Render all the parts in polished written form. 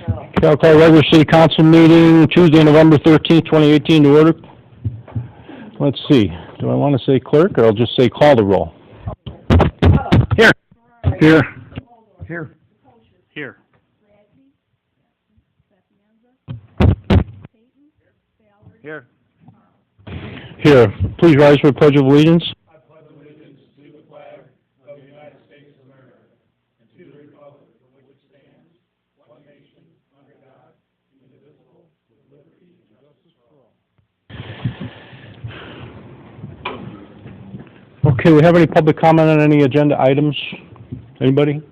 Okay, I'll call regular city council meeting Tuesday, November 13th, 2018 to order. Let's see. Do I want to say clerk, or I'll just say call the roll? Here. Here. Here. Here. Here. Here. Please rise for the Pledge of Allegiance. I pledge allegiance to the flag of the United States of America and to the republic for which it stands, one nation, under God, indivisible, with liberty and justice for all. Okay, we have any public comment on any agenda items? Anybody?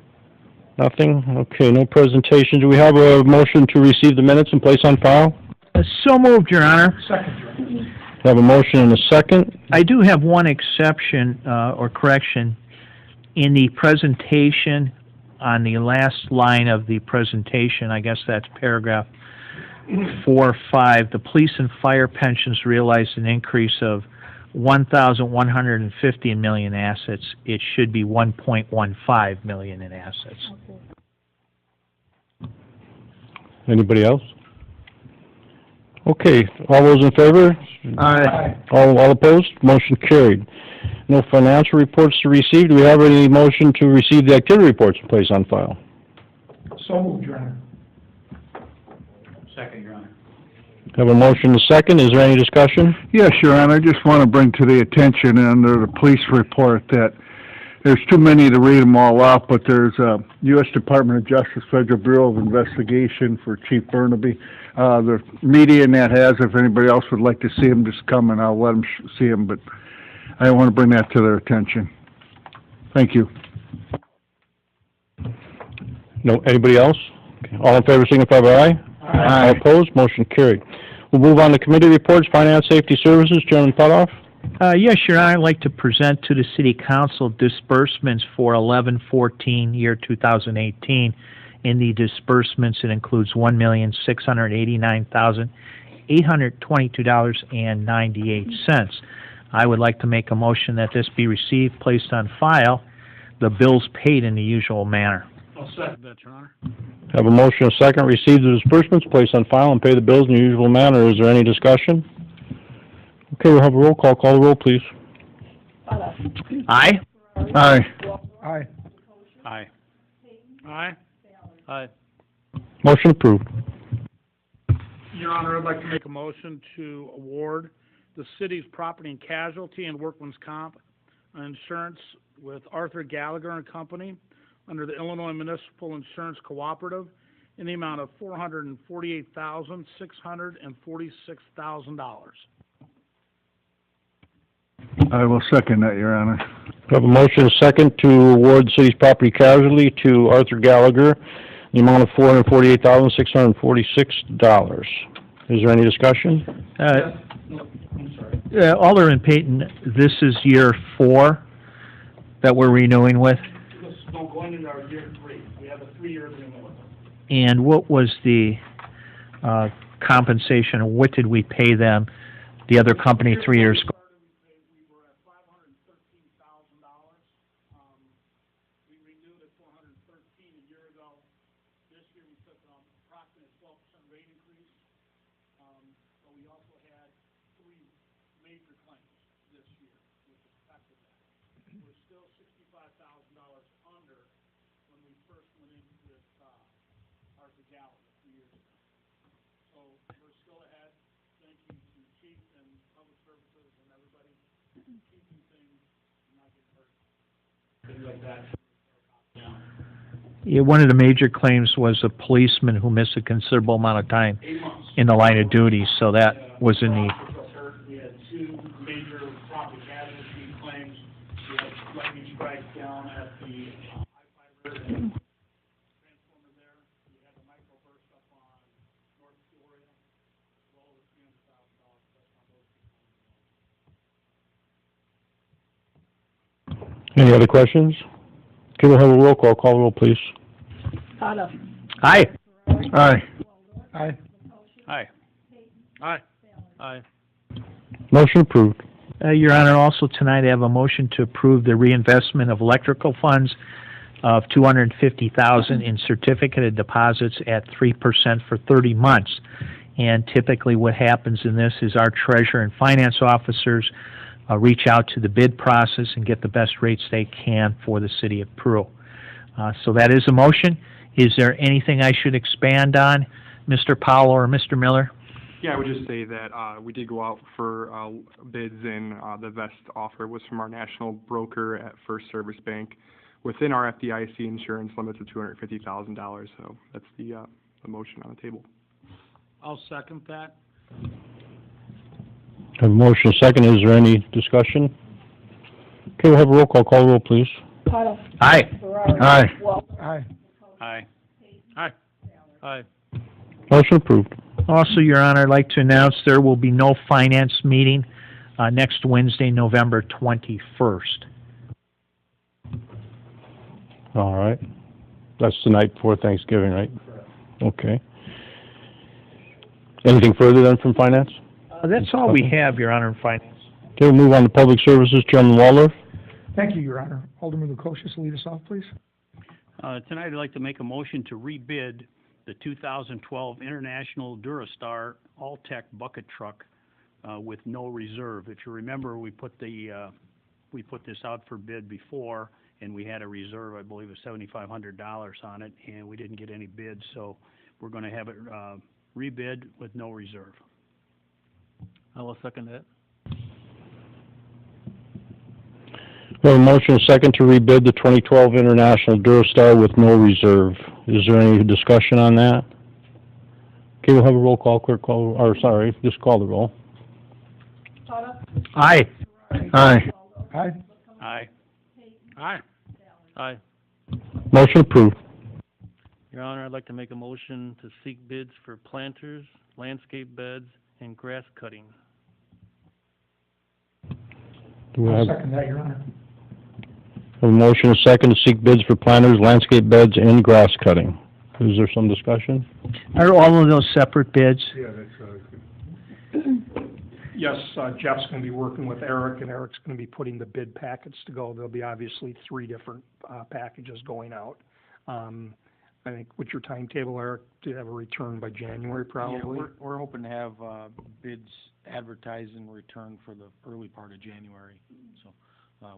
Nothing? Okay, no presentation. Do we have a motion to receive the minutes and place on file? So moved, Your Honor. Second, Your Honor. We have a motion and a second. I do have one exception or correction. In the presentation, on the last line of the presentation, I guess that's paragraph 4 or 5, the police and fire pensions realized an increase of $1,150 million in assets. It should be $1.15 million in assets. Anybody else? Okay, all those in favor? Aye. All opposed? Motion carried. No financial reports to receive. Do we have any motion to receive the activity reports and place on file? So moved, Your Honor. Second, Your Honor. Have a motion and a second. Is there any discussion? Yes, Your Honor, I just want to bring to the attention under the police report that there's too many to read them all out, but there's a U.S. Department of Justice Federal Bureau of Investigation for Chief Burnaby. The media and that has, if anybody else would like to see him, just come and I'll let them see him, but I want to bring that to their attention. Thank you. No, anybody else? Okay. All in favor signify by aye. Aye. All opposed? Motion carried. We'll move on to committee reports. Finance, Safety Services, Chairman Putoff. Yes, Your Honor, I'd like to present to the City Council disbursements for 11/14 year 2018. In the disbursements, it includes $1,689,822.98. I would like to make a motion that this be received, placed on file, the bills paid in the usual manner. I'll second that, Your Honor. Have a motion and a second. Receive the disbursements, place on file, and pay the bills in the usual manner. Is there any discussion? Okay, we'll have a roll call. Call the roll, please. Aye? Aye. Aye. Aye. Aye. Aye. Motion approved. Your Honor, I'd like to make a motion to award the city's property and casualty and workman's comp insurance with Arthur Gallagher and Company under the Illinois Municipal Insurance Cooperative in the amount of $448,646,000. I will second that, Your Honor. We have a motion and a second to award the city's property casualty to Arthur Gallagher in the amount of $448,646. Is there any discussion? No, I'm sorry. Alderman Payton, this is year 4 that we're renewing with, This is going into our year 3. We have a 3-year agreement with them. and what was the compensation, or what did we pay them, the other company, 3 years ago? We were at $513,000. We renewed at $413 a year ago. This year we took approximately 12% rate increase. But we also had 3 major claims this year, which affected that. We're still $65,000 under when we first went in with Arthur Gallagher 3 years ago. So we're still ahead. Thank you to Chief and Public Services and everybody keeping things and not getting hurt. Things like that. Yeah, one of the major claims was a policeman who missed a considerable amount of time 8 months. in the line of duty, so that was in the... We had 2 major property casualty claims. We had lightning strike down at the I-5 transformer there. We had the microburst up on North Peoria, as well as $300,000. That's on those 2 claims. Any other questions? Okay, we'll have a roll call. Call the roll, please. Aye. Aye. Aye. Aye. Aye. Aye. Motion approved. Your Honor, also tonight I have a motion to approve the reinvestment of electrical funds of $250,000 in certificate of deposits at 3% for 30 months. And typically what happens in this is our treasurer and finance officers reach out to the bid process and get the best rates they can for the city of Peru. So that is a motion. Is there anything I should expand on, Mr. Powell or Mr. Miller? Yeah, I would just say that we did go out for bids, and the best offer was from our national broker at First Service Bank within our FDIC insurance limits of $250,000. So that's the motion on the table. I'll second that. Have a motion second. Is there any discussion? Okay, we'll have a roll call. Call the roll, please. Tuttle. Aye. Ferrari. Aye. Walter. Aye. Aye. Aye. Aye. Motion approved. Also, Your Honor, I'd like to announce there will be no finance meeting next Wednesday, November 21st. All right. That's the night before Thanksgiving, right? Okay. Anything further then from finance? That's all we have, Your Honor, in finance. Okay, we'll move on to public services. Chairman Waldorf. Thank you, Your Honor. Alderman Lukosius, lead us off, please. Tonight, I'd like to make a motion to rebid the 2012 International Durastar All-Tech Bucket Truck with no reserve. If you remember, we put this out for bid before, and we had a reserve, I believe, of $7,500 on it, and we didn't get any bids, so we're going to have it rebid with no reserve. I will second that. We have a motion and a second to rebid the 2012 International Durastar with no reserve. Is there any discussion on that? Okay, we'll have a roll call. Clerk call, or sorry, just call the roll. Tuttle. Aye. Aye. Aye. Aye. Aye. Aye. Motion approved. Your Honor, I'd like to make a motion to seek bids for planters, landscape beds, and grass cutting. Do we I'll have second that, Your Honor. a motion and a second to seek bids for planters, landscape beds, and grass cutting? Is there some discussion? Are all of those separate bids? Yeah, that's Yes, Jeff's going to be working with Eric, and Eric's going to be putting the bid packets to go. There'll be obviously 3 different packages going out. I think, what's your timetable, Eric, to have a return by January, probably? Yeah, we're hoping to have bids advertised and returned for the early part of January. So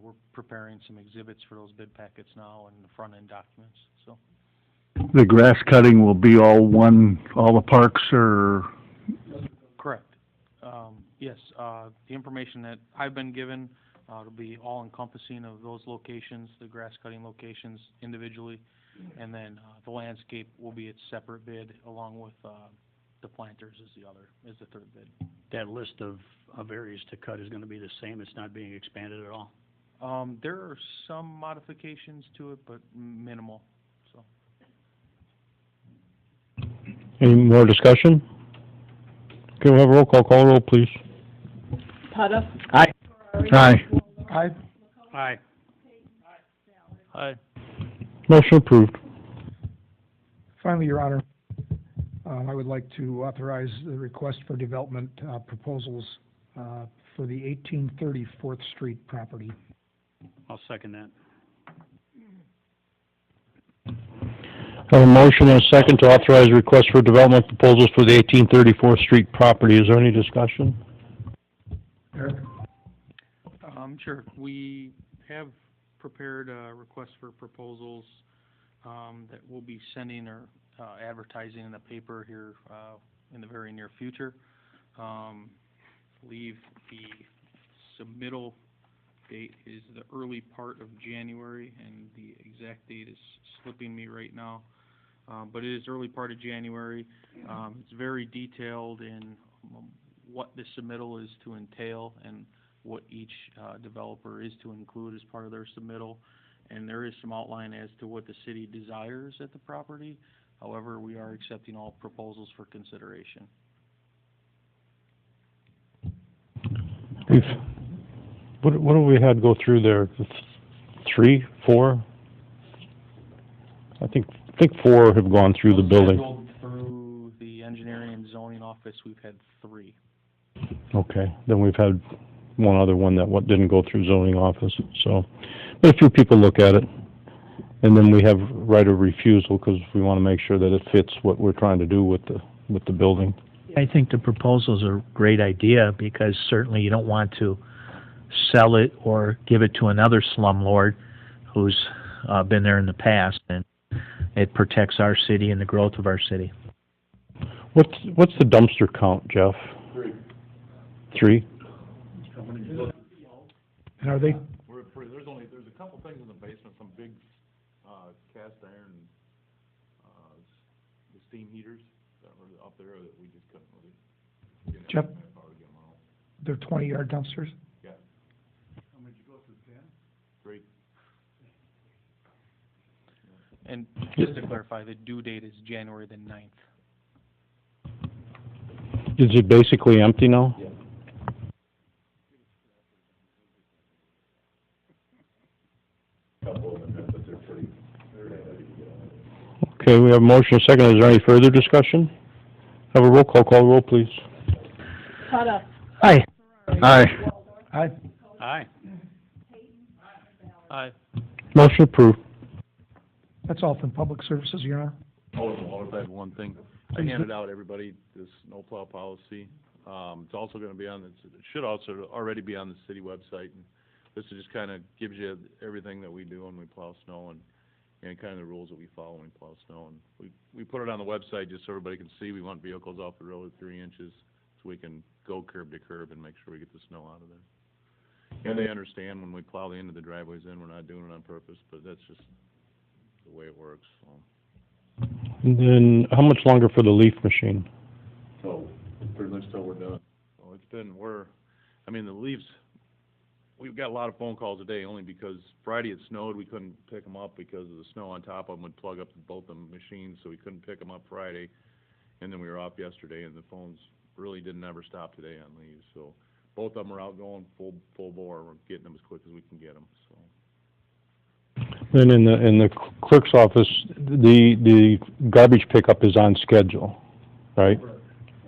we're preparing some exhibits for those bid packets now and the front-end documents. So The grass cutting will be all the parks, or? correct. Yes, the information that I've been given will be all-encompassing of those locations, the grass cutting locations individually, and then the landscape will be its separate bid along with the planters as the third bid. That list of areas to cut is going to be the same. It's not being expanded at all. There are some modifications to it, but minimal. So Any more discussion? Okay, we'll have a roll call. Call the roll, please. Tuttle. Aye. Aye. Aye. Aye. Aye. Motion approved. Finally, Your Honor, I would like to authorize the request for development proposals for the 1830 4th Street property. I'll second that. I have a motion and a second to authorize request for development proposals for the 1834th Street property. Is there any discussion? Eric? Sure. We have prepared a request for proposals that we'll be sending or advertising in the paper here in the very near future. I believe the submittal date is the early part of January, and the exact date is slipping me right now. But it is early part of January. It's very detailed in what the submittal is to entail and what each developer is to include as part of their submittal. And there is some outline as to what the city desires at the property. However, we are accepting all proposals for consideration. What have we had go through there? 3, 4? I think 4 have gone through the building. Through the engineering and zoning office, we've had 3. Okay, then we've had one other one that didn't go through zoning office, so. But a few people look at it, and then we have right of refusal, because we want to make sure that it fits what we're trying to do with the building. I think the proposal's a great idea, because certainly you don't want to sell it or give it to another slumlord who's been there in the past, and it protects our city and the growth of our city. What's the dumpster count, Jeff? 3? And are they, There's a couple things in the basement, some big, cast iron, the steam heaters that were up there that we just couldn't really get Jeff? power to get them out. they're 20-yard dumpsters? Yeah. How many did you go through, 10? 3. And just to clarify, the due date is January the 9th. Is it basically empty now? Yeah. Couple of them, but they're heavy to get out. Okay, we have a motion, and a second. Is there any further discussion? Have a roll call roll, please. Putoff. Aye. Aye. Aye. Aye. Aye. Motion approved. That's all from Public Services, Your Honor. I have one thing. I handed out everybody this snowplow policy. It's also gonna be on, it should also already be on the city website. And this just kind of gives you everything that we do when we plow snow and kind of the rules that we follow when we plow snow. And we put it on the website just so everybody can see. We want vehicles off the road 3 inches so we can go curb to curb and make sure we get the snow out of there. And they understand when we plow the end of the driveways in, we're not doing it on purpose, but that's just the way it works, so. And then, how much longer for the leaf machine? So, pretty much till we're done. Well, the leaves, we've got a lot of phone calls a day, only because Friday it snowed, we couldn't pick them up because of the snow on top of them would plug up both the machines, so we couldn't pick them up Friday. And then we were off yesterday, and the phones really didn't ever stop today on leaves, so both of them are out going full bore. We're getting them as quick as we can get them, so. Then in the clerk's office, the garbage pickup is on schedule, right?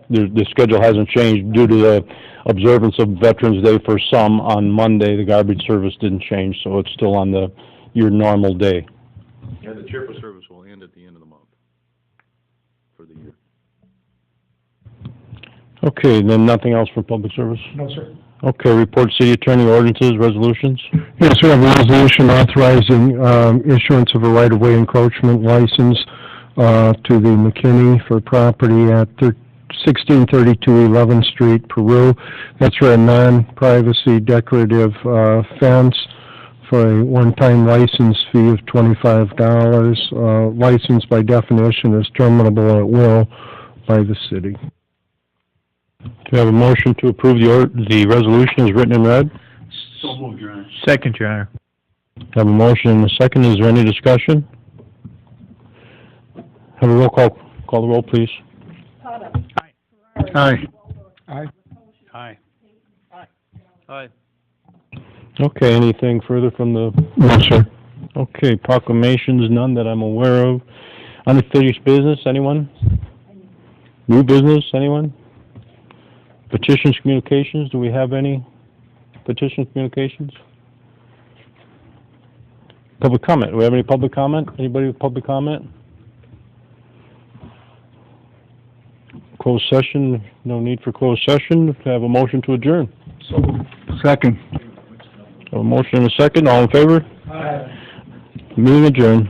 The schedule hasn't changed due to the observance of Veterans Day for some on Monday. The garbage service didn't change, so it's still on your normal day. Yeah, the chipper service will end at the end of the month for the year. Okay, then nothing else for public service? No, sir. Okay, report city attorney ordinances, resolutions? Yes, we have a resolution authorizing issuance of a right-of-way encroachment license to the McKinney for property at 1632 11th Street, Peru. That's for a non-privacy decorative fence for a one-time license fee of $25. License by definition is terminable at will by the city. Do we have a motion to approve the resolution as written and read? So moved, Your Honor. Second, Your Honor. Have a motion and a second. Is there any discussion? Have a roll call the roll, please. Putoff. Aye. Aye. Aye. Aye. Okay, anything further from the... No, sir. Okay, proclamations, none that I'm aware of. Unfinished business, anyone? New business, anyone? Petitions, communications, do we have any petition communications? Public comment, do we have any public comment? Anybody with public comment? Closed session, no need for closed session. Have a motion to adjourn. Second. Have a motion and a second, all in favor? Aye. Meeting adjourned.